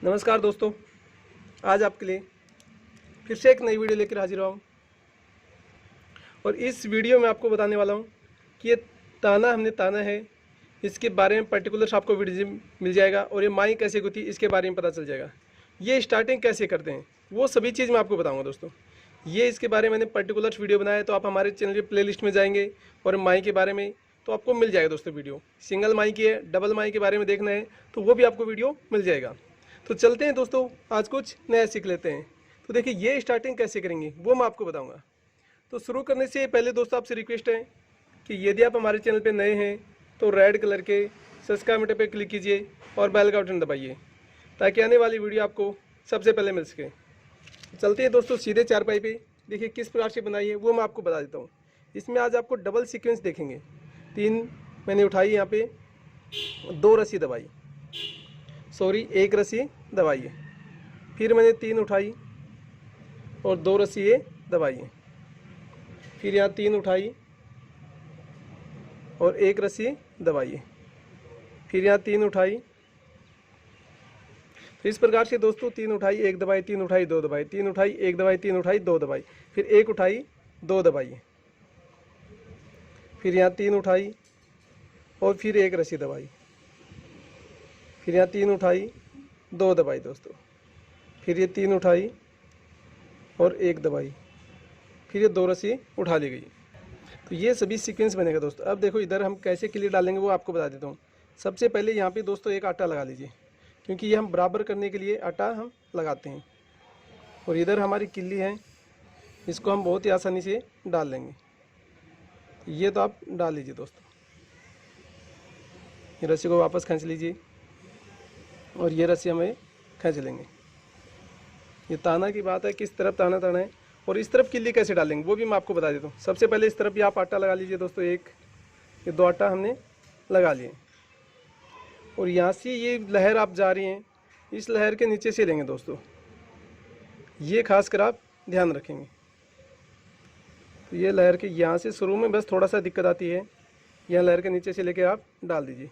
नमस्कार दोस्तों, आज आपके लिए फिर से एक नई वीडियो लेकर हाजिर हुआ हूँ। और इस वीडियो में आपको बताने वाला हूँ कि ये ताना हमने ताना है, इसके बारे में पर्टिकुलर्स आपको वीडियो मिल जाएगा। और ये माई कैसे होती है इसके बारे में पता चल जाएगा। ये स्टार्टिंग कैसे करते हैं वो सभी चीज़ मैं आपको बताऊँगा दोस्तों। ये इसके बारे में मैंने पर्टिकुलर्स वीडियो बनाया है, तो आप हमारे चैनल की प्लेलिस्ट में जाएंगे और माई के बारे में तो आपको मिल जाएगा दोस्तों वीडियो। सिंगल माई की है, डबल माई के बारे में देखना है तो वो भी आपको वीडियो मिल जाएगा। तो चलते हैं दोस्तों, आज कुछ नया सीख लेते हैं। तो देखिए ये स्टार्टिंग कैसे करेंगे वो मैं आपको बताऊंगा। तो शुरू करने से पहले दोस्तों आपसे रिक्वेस्ट है कि यदि आप हमारे चैनल पे नए हैं तो रेड कलर के सब्सक्राइब बटन पर क्लिक कीजिए और बेल का बटन दबाइए ताकि आने वाली वीडियो आपको सबसे पहले मिल सके। चलते हैं दोस्तों सीधे चारपाई पे। देखिए किस प्रकार से बनाई है वो मैं आपको बता देता हूँ। इसमें आज आपको डबल सीक्वेंस देखेंगे। 3 मैंने उठाई, यहाँ पे 2 रस्सी दबाई, सॉरी 1 रस्सी दबाई है। फिर मैंने 3 उठाई और 2 रस्सी ये दबाई है। फिर यहाँ 3 उठाई और 1 रस्सी दबाई है। फिर यहाँ 3 उठाई। तो इस प्रकार से दोस्तों 3 उठाई 1 दबाई, 3 उठाई 2 दबाई, 3 उठाई 1 दबाई, 3 उठाई 2 दबाई, फिर 1 उठाई 2 दबाई है। फिर यहाँ 3 उठाई और फिर 1 रस्सी दबाई। फिर यहाँ 3 उठाई 2 दबाई दोस्तों। फिर ये 3 उठाई और 1 दबाई। फिर ये 2 रस्सी उठा ली गई। तो ये सभी सीक्वेंस बनेगा दोस्तों। अब देखो इधर हम कैसे क्लियर डालेंगे वो आपको बता देता हूँ। सबसे पहले यहाँ पे दोस्तों एक आटा लगा लीजिए, क्योंकि ये हम बराबर करने के लिए आटा हम लगाते हैं। और इधर हमारी किल्ली है, इसको हम बहुत ही आसानी से डाल लेंगे। ये तो आप डाल लीजिए दोस्तों। ये रस्सी को वापस खींच लीजिए और ये रस्सी हमें खींच लेंगे। ये ताना की बात है, किस तरफ ताना ताना है और इस तरफ किल्ली कैसे डालेंगे वो भी मैं आपको बता देता हूँ। सबसे पहले इस तरफ भी आप आटा लगा लीजिए दोस्तों। ये 2 आटा हमने लगा लिए और यहाँ से ये लहर आप जा रही हैं, इस लहर के नीचे से लेंगे दोस्तों। ये खास कर आप ध्यान रखेंगे। तो ये लहर के यहाँ से शुरू में बस थोड़ा सा दिक्कत आती है, यह लहर के नीचे से लेके आप डाल दीजिए।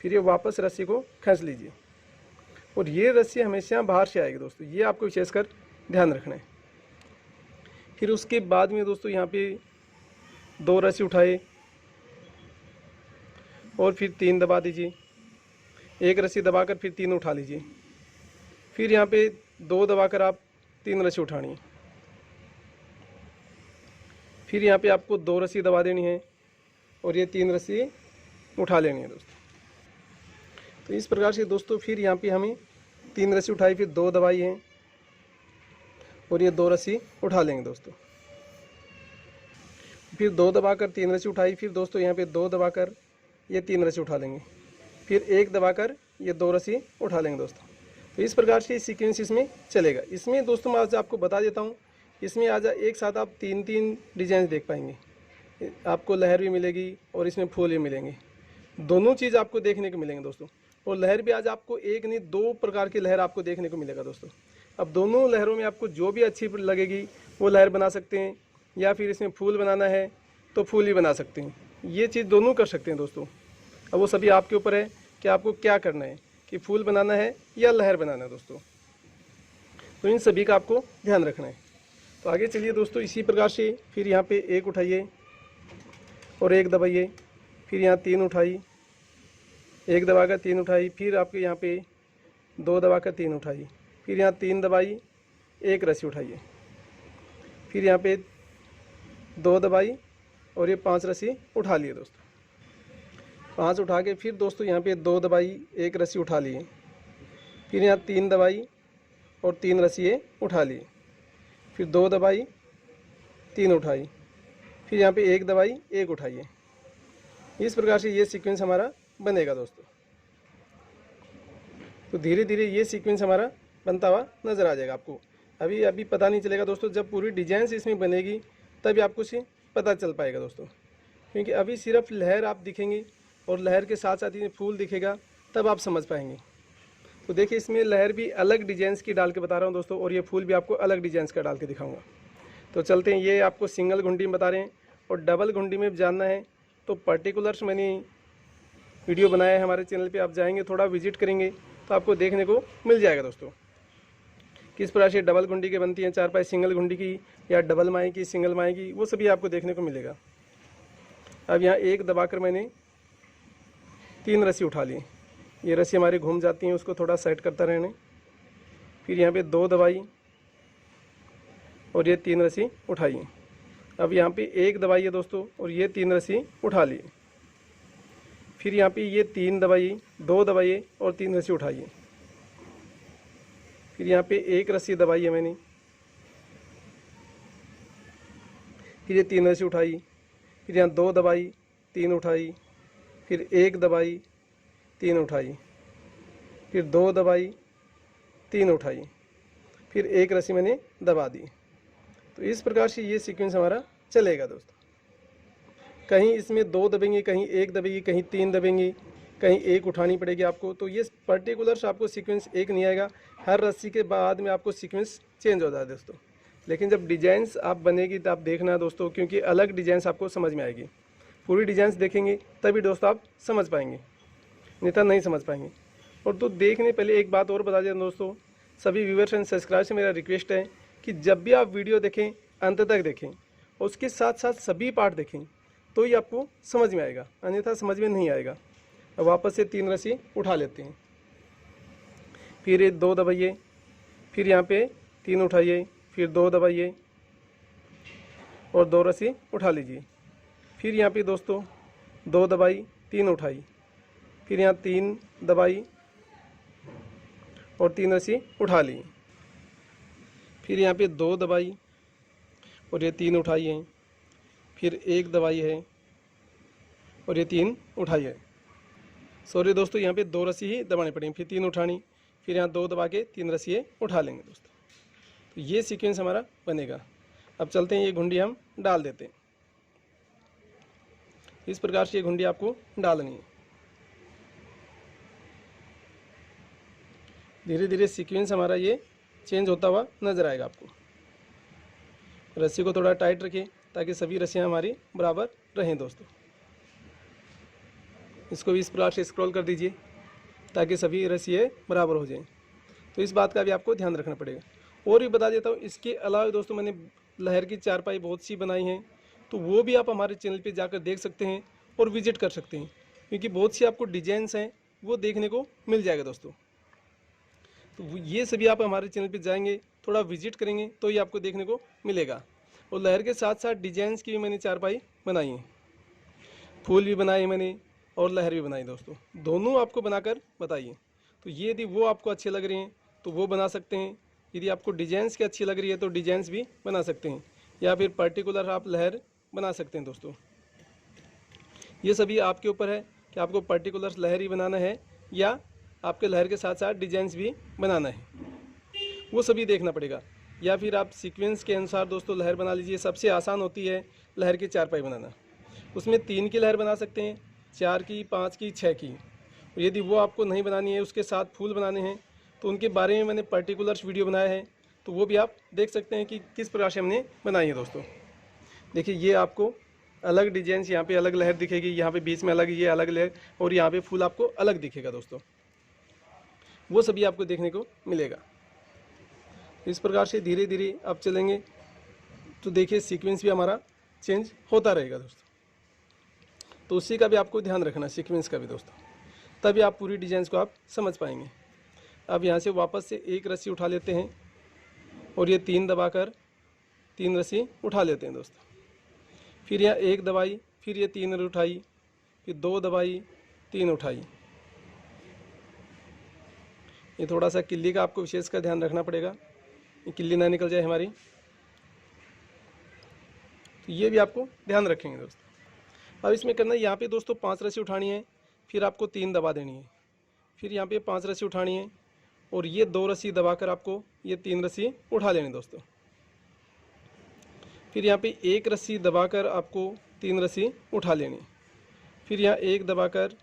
फिर ये वापस रस्सी को खींच लीजिए और ये रस्सी हमेशा बाहर से आएगी दोस्तों, ये आपको विशेषकर ध्यान रखना है। फिर उसके बाद में दोस्तों यहाँ पे 2 रस्सी उठाए और फिर 3 दबा दीजिए। 1 रस्सी दबाकर फिर 3 उठा लीजिए। फिर यहाँ पे 2 दबाकर आप 3 रस्सी उठानी है। फिर यहाँ पे आपको 2 रस्सी दबा देनी है और ये 3 रस्सी उठा लेनी है दोस्तों। तो इस प्रकार से दोस्तों फिर यहाँ पे हमें 3 रस्सी उठाई, फिर 2 दबाई है और ये 2 रस्सी उठा लेंगे दोस्तों। फिर 2 दबाकर 3 रस्सी उठाई, फिर दोस्तों यहाँ पे 2 दबाकर ये 3 रस्सी उठा लेंगे। फिर 1 दबाकर ये 2 रस्सी उठा लेंगे दोस्तों। तो इस प्रकार से सीक्वेंस इसमें चलेगा। इसमें दोस्तों मैं आज आपको बता देता हूँ, इसमें आज एक साथ आप 3 डिजाइन देख पाएंगे। आपको लहर भी मिलेगी और इसमें फूल भी मिलेंगे, दोनों चीज़ आपको देखने को मिलेंगे दोस्तों। और लहर भी आज आपको एक नहीं 2 प्रकार की लहर आपको देखने को मिलेगा दोस्तों। अब दोनों लहरों में आपको जो भी अच्छी लगेगी वो लहर बना सकते हैं, या फिर इसमें फूल बनाना है तो फूल ही बना सकते हैं। ये चीज़ दोनों कर सकते हैं दोस्तों। अब वो सभी आपके ऊपर है कि आपको क्या करना है, कि फूल बनाना है या लहर बनाना है दोस्तों। तो इन सभी का आपको ध्यान रखना है। तो आगे चलिए दोस्तों इसी प्रकार से। फिर यहाँ पे 1 उठाइए और 1 दबाइए। फिर यहाँ 3 उठाई, 1 दबाकर 3 उठाई। फिर आपके यहाँ पे 2 दबाकर 3 उठाई। फिर यहाँ 3 दबाई, 1 रस्सी उठाइए। फिर यहाँ पे 2 दबाई और ये 5 रस्सी उठा लिए दोस्तों। 5 उठा के फिर दोस्तों यहाँ पे 2 दबाई, 1 रस्सी उठा लिए। फिर यहाँ 3 दबाई और 3 रस्सी ये उठा लिए। फिर 2 दबाई, 3 उठाई। फिर यहाँ पे 1 दबाई, 1 उठाइए। इस प्रकार से ये सीक्वेंस हमारा बनेगा दोस्तों। तो धीरे धीरे ये सीक्वेंस हमारा बनता हुआ नज़र आ जाएगा आपको। अभी पता नहीं चलेगा दोस्तों, जब पूरी डिजाइन से इसमें बनेगी तभी आपको से पता चल पाएगा दोस्तों। क्योंकि अभी सिर्फ लहर आप दिखेंगी और लहर के साथ साथ ही फूल दिखेगा, तब आप समझ पाएंगे। तो देखिए इसमें लहर भी अलग डिजाइंस की डाल के बता रहा हूँ दोस्तों, और ये फूल भी आपको अलग डिजाइंस का डाल के दिखाऊंगा। तो चलते हैं। ये आपको सिंगल घुंडी में बता रहे हैं और डबल घुंडी में जानना है तो पर्टिकुलर्स मैंने वीडियो बनाया है हमारे चैनल पे, आप जाएंगे थोड़ा विजिट करेंगे तो आपको देखने को मिल जाएगा दोस्तों। किस प्रकार से डबल घुंडी की बनती हैं चारपाई, सिंगल घुंडी की या डबल माई की, सिंगल माई की, वो सभी आपको देखने को मिलेगा। अब यहाँ एक दबाकर मैंने 3 रस्सी उठा ली। ये रस्सी हमारी घूम जाती हैं, उसको थोड़ा सेट करता रहने। फिर यहाँ पे 2 दबाई और ये 3 रस्सी उठाइए। अब यहाँ पे 1 दबाई है दोस्तों और ये 3 रस्सी उठा लिए। फिर यहाँ पे ये 3 दबाइए, 2 दबाइए और 3 रस्सी उठाइए। फिर यहाँ पे 1 रस्सी दबाई है मैंने, फिर ये 3 रस्सी उठाई। फिर यहाँ 2 दबाई, 3 उठाई। फिर 1 दबाई, 3 उठाई। फिर 2 दबाई, 3 उठाई। फिर 1 रस्सी मैंने दबा दी। तो इस प्रकार से ये सीक्वेंस हमारा चलेगा दोस्तों। कहीं इसमें 2 दबेंगे, कहीं 1 दबेगी, कहीं 3 दबेंगी, कहीं 1 उठानी पड़ेगी आपको। तो ये पर्टिकुलर आपको सीक्वेंस एक नहीं आएगा, हर रस्सी के बाद में आपको सीक्वेंस चेंज हो जाता है दोस्तों। लेकिन जब डिजाइन्स आप बनेगी तो आप देखना दोस्तों, क्योंकि अलग डिजाइन्स आपको समझ में आएगी। पूरी डिजाइन्स देखेंगे तभी दोस्तों आप समझ पाएंगे, नहीं तो नहीं समझ पाएंगे। और तो देखने पहले एक बात और बता दें दोस्तों, सभी व्यूअर्स एंड सब्सक्राइबर से मेरा रिक्वेस्ट है कि जब भी आप वीडियो देखें अंत तक देखें और उसके साथ साथ सभी पार्ट देखें, तो ही आपको समझ में आएगा, अन्यथा समझ में नहीं आएगा। अब वापस से 3 रस्सी उठा लेते हैं। फिर 2 दबाइए, फिर यहाँ पे 3 उठाइए, फिर 2 दबाइए और 2 रस्सी उठा लीजिए। फिर यहाँ पे दोस्तों 2 दबाई, 3 उठाई। फिर यहाँ 3 दबाई और 3 रस्सी उठा ली। फिर यहाँ पे 2 दबाई और ये 3 उठाई है। फिर 1 दबाई है और ये 3 उठाई है। सॉरी दोस्तों, यहाँ पे 2 रस्सी ही दबानी पड़ेंगी, फिर 3 उठानी, फिर यहाँ 2 दबा के 3 रस्सी उठा लेंगे दोस्तों। तो ये सीक्वेंस हमारा बनेगा। अब चलते हैं, ये घुंडी हम डाल देते हैं। इस प्रकार से ये घुंडी आपको डालनी है। धीरे धीरे सीक्वेंस हमारा ये चेंज होता हुआ नजर आएगा आपको। रस्सी को थोड़ा टाइट रखिए ताकि सभी रस्सियाँ हमारी बराबर रहें दोस्तों। इसको भी इस प्रकार से स्क्रॉल कर दीजिए ताकि सभी रस्सियाँ बराबर हो जाएं। तो इस बात का भी आपको ध्यान रखना पड़ेगा। और भी बता देता हूँ, इसके अलावा दोस्तों मैंने लहर की चारपाई बहुत सी बनाई हैं, तो वो भी आप हमारे चैनल पे जाकर देख सकते हैं और विजिट कर सकते हैं, क्योंकि बहुत सी आपको डिजाइन्स हैं वो देखने को मिल जाएगा दोस्तों। तो ये सभी आप हमारे चैनल पे जाएंगे, थोड़ा विजिट करेंगे तो ये आपको देखने को मिलेगा। और लहर के साथ साथ डिजाइन्स की भी मैंने चारपाई बनाई है, फूल भी बनाए मैंने और लहर भी बनाई दोस्तों, दोनों आपको बनाकर बताइए। तो ये यदि वो आपको अच्छे लग रहे हैं तो वो बना सकते हैं, यदि आपको डिजाइन्स की अच्छी लग रही है तो डिजाइन्स भी बना सकते हैं, या फिर पर्टिकुलर आप लहर बना सकते हैं दोस्तों। ये सभी आपके ऊपर है कि आपको पर्टिकुलर लहर ही बनाना है या आपके लहर के साथ साथ डिजाइन्स भी बनाना है, वो सभी देखना पड़ेगा। या फिर आप सीक्वेंस के अनुसार दोस्तों लहर बना लीजिए। सबसे आसान होती है लहर की चारपाई बनाना, उसमें 3 की लहर बना सकते हैं, 4 की, 5 की, 6 की। यदि वो आपको नहीं बनानी है, उसके साथ फूल बनाने हैं, तो उनके बारे में मैंने पर्टिकुलर वीडियो बनाया है, तो वो भी आप देख सकते हैं कि किस प्रकार से हमने बनाई है दोस्तों। देखिए ये आपको अलग डिजाइन, यहाँ पे अलग लहर दिखेगी, यहाँ पे बीच में अलग, ये अलग लहर, और यहाँ पे फूल आपको अलग दिखेगा दोस्तों, वो सभी आपको देखने को मिलेगा। इस प्रकार से धीरे धीरे आप चलेंगे तो देखिए सीक्वेंस भी हमारा चेंज होता रहेगा दोस्तों। तो उसी का भी आपको ध्यान रखना, सीक्वेंस का भी दोस्तों, तभी आप पूरी डिजाइन को आप समझ पाएंगे। अब यहाँ से वापस से 1 रस्सी उठा लेते हैं और ये 3 दबाकर 3 रस्सी उठा लेते हैं दोस्तों। फिर यहाँ 1 दबाई, फिर ये 3 उठाई, फिर 2 दबाई, 3 उठाई। ये थोड़ा सा किल्ली का आपको विशेष का ध्यान रखना पड़ेगा, ये किल्ली ना निकल जाए हमारी, तो ये भी आपको ध्यान रखेंगे दोस्तों। अब इसमें करना है, यहाँ पे दोस्तों 5 रस्सी उठानी है, फिर आपको 3 दबा देनी है, फिर यहाँ पे 5 रस्सी उठानी है और ये 2 रस्सी दबाकर आपको ये 3 रस्सी उठा लेनी दोस्तों। फिर यहाँ पे 1 रस्सी दबाकर आपको 3 रस्सी उठा लेनी, फिर यहाँ 1 दबाकर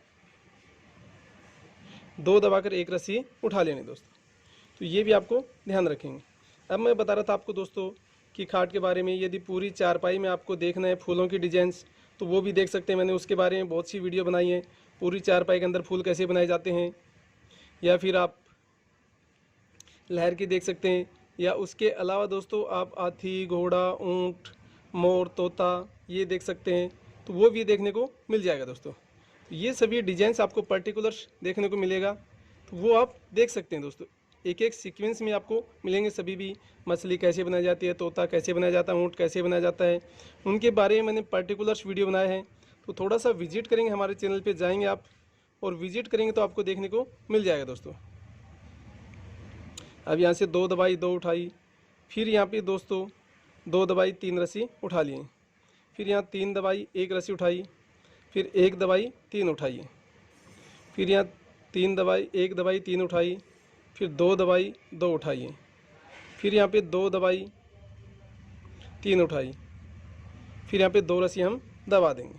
2 दबाकर 1 रस्सी उठा लेनी दोस्तों। तो ये भी आपको ध्यान रखेंगे। अब मैं बता रहा था आपको दोस्तों कि खाट के बारे में, यदि पूरी चारपाई में आपको देखना है फूलों की डिजाइंस, तो वो भी देख सकते हैं। मैंने उसके बारे में बहुत सी वीडियो बनाई है, पूरी चारपाई के अंदर फूल कैसे बनाए जाते हैं, या फिर आप लहर की देख सकते हैं, या उसके अलावा दोस्तों आप हाथी, घोड़ा, ऊंट, मोर, तोता ये देख सकते हैं, तो वो भी देखने को मिल जाएगा दोस्तों। तो ये सभी डिजाइंस आपको पर्टिकुलर देखने को मिलेगा, तो वो आप देख सकते हैं दोस्तों। एक एक सीक्वेंस में आपको मिलेंगे सभी भी। मछली कैसे बनाई जाती है, तोता कैसे बनाया जाता है, ऊँट कैसे बनाया जाता है, उनके बारे में मैंने पर्टिकुलर्स वीडियो बनाए हैं। तो थोड़ा सा विजिट करेंगे, हमारे चैनल पे जाएंगे आप और विजिट करेंगे तो आपको देखने को मिल जाएगा दोस्तों। अब यहाँ से 2 दबाई 2 उठाई, फिर यहाँ पे दोस्तों 2 दबाई 3 रस्सी उठा लिए, फिर यहाँ 3 दबाई 1 रस्सी उठाई, फिर 1 दबाई 3 उठाइए, फिर यहाँ 3 दबाई 1 दबाई 3 उठाई, फिर 2 दबाई 2 उठाइए, फिर यहाँ पे 2 दबाई 3 उठाई, फिर यहाँ पे 2 रस्सी हम दबा देंगे।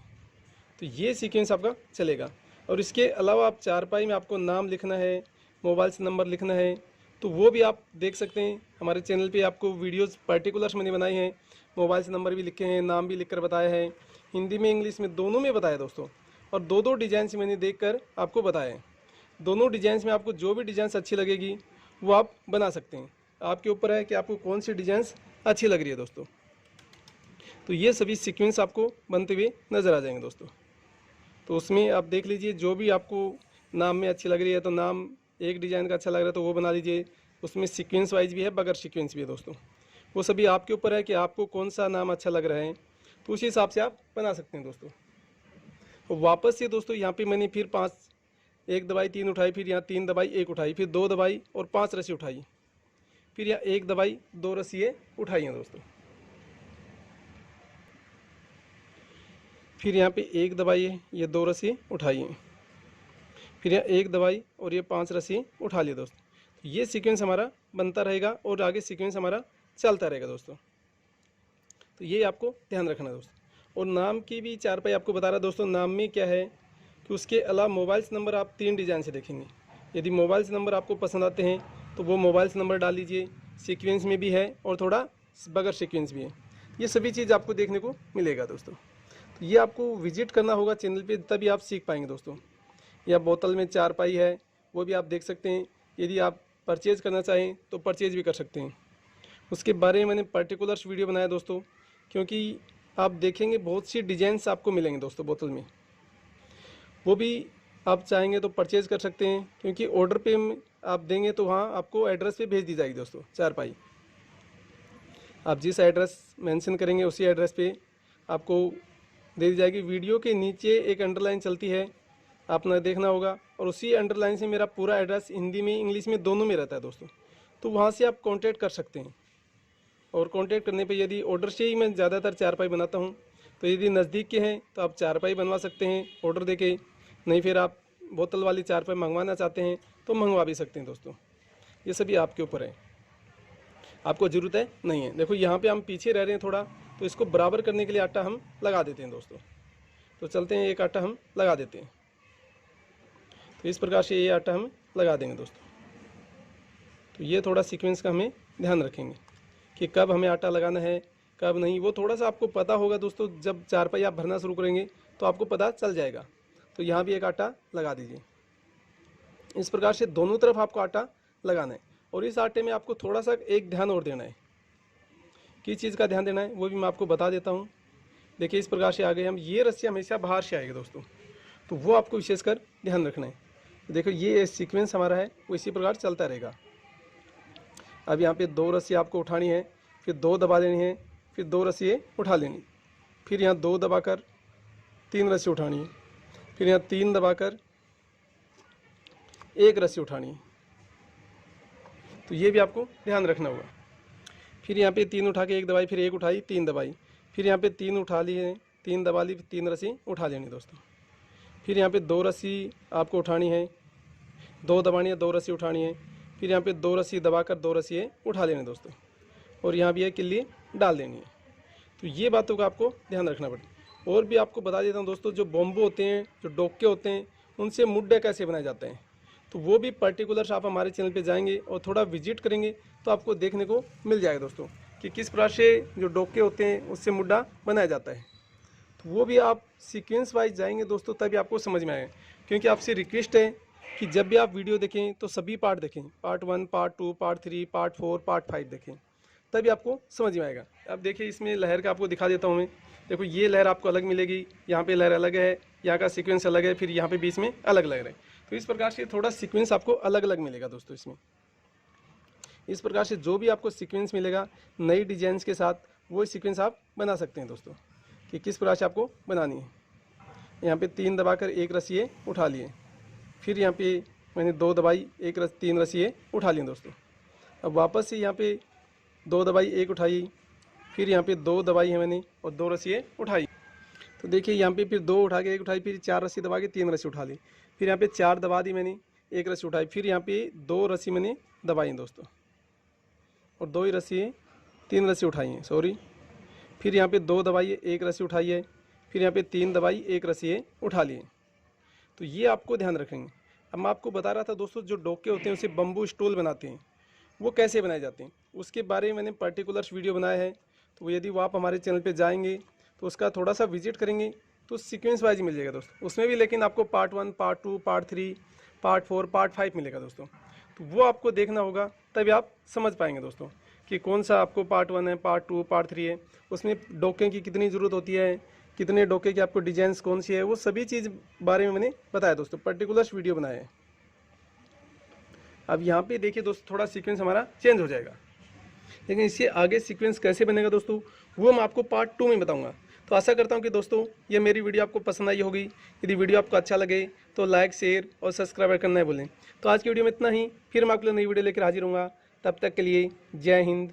तो ये सीक्वेंस आपका चलेगा। और इसके अलावा आप चारपाई में आपको नाम लिखना है, मोबाइल से नंबर लिखना है, तो वो भी आप देख सकते हैं। हमारे चैनल पे आपको वीडियोस पर्टिकुलर्स मैंने बनाए हैं, मोबाइल से नंबर भी लिखे हैं, नाम भी लिख कर बताया है, हिंदी में इंग्लिश में दोनों में बताया दोस्तों। और 2-2 डिजाइन मैंने देख कर आपको बताया है। दोनों डिजाइन में आपको जो भी डिजाइन अच्छी लगेगी वो आप बना सकते हैं। आपके ऊपर है कि आपको कौन सी डिजाइन अच्छी लग रही है दोस्तों। तो ये सभी सीक्वेंस आपको बनते हुए नज़र आ जाएंगे दोस्तों। तो उसमें आप देख लीजिए, जो भी आपको नाम में अच्छी लग रही है, तो नाम एक डिज़ाइन का अच्छा लग रहा है तो वो बना लीजिए। उसमें सीक्वेंस वाइज भी है, बगैर सीक्वेंस भी है दोस्तों। वो सभी आपके ऊपर है कि आपको कौन सा नाम अच्छा लग रहा है, तो उसी हिसाब से आप बना सकते हैं दोस्तों। तो वापस से दोस्तों यहाँ पे मैंने फिर 1 दबाई 3 उठाई, फिर यहाँ 3 दबाई 1 उठाई, फिर 2 दबाई और 5 रस्सी उठाई, फिर यहाँ 1 दबाई 2 रस्सी उठाई हैं दोस्तों। फिर यहाँ पे 1 दबाई है, ये 2 रस्सी उठाई है, फिर यहाँ 1 दबाई और ये 5 रस्सी उठा लिए दोस्तों। तो ये सीक्वेंस हमारा बनता रहेगा और आगे सीक्वेंस हमारा चलता रहेगा दोस्तों। तो ये आपको ध्यान रखना है दोस्तों। और नाम की भी चारपाई आपको बता रहा दोस्तों। नाम में क्या है कि उसके अलावा मोबाइल नंबर आप 3 डिज़ाइन से देखेंगे। यदि मोबाइल नंबर आपको पसंद आते हैं तो वो मोबाइल नंबर डाल लीजिए, सीक्वेंस में भी है और थोड़ा बगैर सीक्वेंस भी है। ये सभी चीज़ आपको देखने को मिलेगा दोस्तों। तो ये आपको विजिट करना होगा चैनल पे, तभी आप सीख पाएंगे दोस्तों। या बोतल में चारपाई है, वो भी आप देख सकते हैं। यदि आप परचेज़ करना चाहें तो परचेज़ भी कर सकते हैं। उसके बारे में मैंने पर्टिकुलर्स वीडियो बनाया दोस्तों, क्योंकि आप देखेंगे बहुत सी डिजाइन्स आपको मिलेंगे दोस्तों बोतल में। वो भी आप चाहेंगे तो परचेज़ कर सकते हैं, क्योंकि ऑर्डर पे आप देंगे तो वहाँ आपको एड्रेस पे भेज दी जाएगी दोस्तों चारपाई। आप जिस एड्रेस मेंशन करेंगे उसी एड्रेस पे आपको दे दी जाएगी। वीडियो के नीचे एक अंडरलाइन चलती है, आपने देखना होगा, और उसी अंडरलाइन से मेरा पूरा एड्रेस हिंदी में इंग्लिश में दोनों में रहता है दोस्तों। तो वहाँ से आप कांटेक्ट कर सकते हैं। और कांटेक्ट करने पे यदि ऑर्डर से ही मैं ज़्यादातर चारपाई बनाता हूँ, तो यदि नज़दीक के हैं तो आप चारपाई बनवा सकते हैं ऑर्डर देके, नहीं फिर आप बोतल वाली चारपाई मंगवाना चाहते हैं तो मंगवा भी सकते हैं दोस्तों। ये सभी आपके ऊपर है, आपको ज़रूरत है नहीं है। देखो यहाँ पे हम पीछे रह रहे हैं थोड़ा, तो इसको बराबर करने के लिए आटा हम लगा देते हैं दोस्तों। तो चलते हैं, एक आटा हम लगा देते हैं। तो इस प्रकार से ये आटा हम लगा देंगे दोस्तों। तो ये थोड़ा सीक्वेंस का हमें ध्यान रखेंगे कि कब हमें आटा लगाना है कब नहीं, वो थोड़ा सा आपको पता होगा दोस्तों। जब चारपाई आप भरना शुरू करेंगे तो आपको पता चल जाएगा। तो यहाँ भी एक आटा लगा दीजिए। इस प्रकार से दोनों तरफ आपको आटा लगाना है। और इस आटे में आपको थोड़ा सा एक ध्यान और देना है। किस चीज़ का ध्यान देना है वो भी मैं आपको बता देता हूँ। देखिए इस प्रकार से आगे हम, ये रस्सी हमेशा बाहर से आएगी दोस्तों, तो वो आपको विशेषकर ध्यान रखना है। देखो ये सीक्वेंस हमारा है वो इसी प्रकार चलता रहेगा। अब यहाँ पे 2 रस्सी आपको उठानी है, फिर 2 दबा देनी है, फिर 2 रस्सी उठा लेनी, फिर यहाँ 2 दबाकर 3 रस्सी उठानी है, फिर यहाँ 3 दबाकर 1 रस्सी उठानी है। तो ये भी आपको ध्यान रखना होगा। फिर यहाँ पे 3 उठा के 1 दबाई, फिर 1 उठाई 3 दबाई, फिर यहाँ पे 3 उठा ली है, 3 दबा ली, 3 रस्सी उठा लेनी दोस्तों। फिर यहाँ पे 2 रस्सी आपको उठानी है, 2 दबानी है, 2 रस्सी उठानी है, फिर यहाँ पे 2 रस्सी दबाकर 2 रस्सी उठा लेनी दोस्तों। और यहाँ भी है किल्ली डाल देनी है। तो ये बातों का आपको ध्यान रखना पड़ेगा। और भी आपको बता देता हूँ दोस्तों, जो बॉम्बो होते हैं, जो डोके होते हैं, उनसे मुड्डे कैसे बनाए जाते हैं, तो वो भी पर्टिकुलर्स आप हमारे चैनल पे जाएंगे और थोड़ा विजिट करेंगे तो आपको देखने को मिल जाएगा दोस्तों कि किस प्रकार से जो डोके होते हैं उससे मुड्डा बनाया जाता है। तो वो भी आप सीक्वेंस वाइज जाएंगे दोस्तों, तभी आपको समझ में आएगा। क्योंकि आपसे रिक्वेस्ट है कि जब भी आप वीडियो देखें तो सभी पार्ट देखें, part 1, part 2, part 3, part 4, part 5 देखें, तभी आपको समझ में आएगा। अब देखिए इसमें लहर का आपको दिखा देता हूँ मैं। देखो ये लहर आपको अलग मिलेगी, यहाँ पे लहर अलग है, यहाँ का सीक्वेंस अलग है, फिर यहाँ पे बीच में अलग लहर है। तो इस प्रकार से थोड़ा सीक्वेंस आपको अलग अलग मिलेगा दोस्तों इसमें। इस प्रकार से जो भी आपको सीक्वेंस मिलेगा नई डिजाइंस के साथ, वो सीक्वेंस आप बना सकते हैं दोस्तों, कि किस प्रकार से आपको बनानी है। यहाँ पे 3 दबाकर एक रस्सिए उठा लिए, फिर यहाँ पे मैंने 2 दबाई, 3 रस्सिए उठा लिए दोस्तों। अब वापस से यहाँ पे 2 दबाई, 1 उठाई, फिर यहाँ पे 2 दबाई है मैंने और 2 रस्सिए उठाई। तो देखिए यहाँ पे फिर 2 उठा के 1 उठाई, फिर 4 रस्सी दबा के 3 रस्सी उठा ली, फिर यहाँ पे 4 दबा दी मैंने, 1 रस्सी उठाई, फिर यहाँ पे 2 रस्सी मैंने दबाई दोस्तों और 2 ही रस्सी 3 रस्सी उठाई हैं, सॉरी। फिर यहाँ पे 2 दबाई है, 1 रस्सी उठाई है, फिर यहाँ पे 3 दबाई, 1 रस्सी उठा लिए। तो ये आपको ध्यान रखेंगे। अब मैं आपको बता रहा था दोस्तों, जो डोके होते हैं उसे बम्बू स्टूल बनाते हैं, वो कैसे बनाए जाते हैं उसके बारे में मैंने पर्टिकुलर्स वीडियो बनाया है। तो यदि वो आप हमारे चैनल पे जाएंगे तो उसका थोड़ा सा विजिट करेंगे तो सीक्वेंस वाइज मिल जाएगा दोस्तों उसमें भी, लेकिन आपको part 1, part 2, part 3, part 4, part 5 मिलेगा दोस्तों। तो वो आपको देखना होगा, तभी आप समझ पाएंगे दोस्तों कि कौन सा आपको पार्ट 1 है, पार्ट 2, पार्ट 3 है, उसमें डोके की कितनी ज़रूरत होती है, कितने डोके की आपको डिजाइंस कौन सी है, वो सभी चीज़ बारे में मैंने बताया दोस्तों, पर्टिकुलर्स वीडियो बनाया है। अब यहाँ पे देखिए दोस्तों थोड़ा सीक्वेंस हमारा चेंज हो जाएगा, लेकिन इससे आगे सीक्वेंस कैसे बनेगा दोस्तों वो मैं आपको पार्ट 2 में बताऊंगा। तो आशा करता हूँ कि दोस्तों ये मेरी वीडियो आपको पसंद आई होगी। यदि वीडियो आपको अच्छा लगे तो लाइक, शेयर और सब्सक्राइब करना है भूलें। तो आज की वीडियो में इतना ही, फिर मैं आपके लिए नई वीडियो लेकर हाजिर हूँगा। तब तक के लिए जय हिंद,